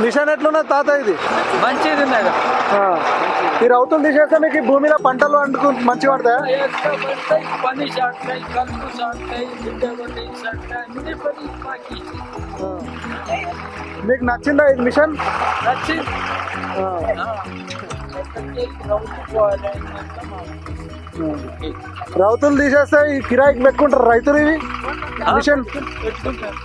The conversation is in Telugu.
మిషన్ ఎట్లున్నా తాత ఇది మంచిది ఉన్నది. ఈ రౌతులు తీసేస్తే మీకు ఈ భూమిలో పంటలు వండుకు మంచిగా పడతాయా? పని సాగుతాయి, కలుపు సాగుతాయి, బిడ్డలు సాగుతాయి, అన్ని పని మాకు మీకు నచ్చిందా ఇది మిషన్? నచ్చింది. రౌతులు తీసేస్తే ఈ కిరాయికి పెట్టుకుంటారు రైతులు ఇవి మిషన్. పెట్టుకుంటారు.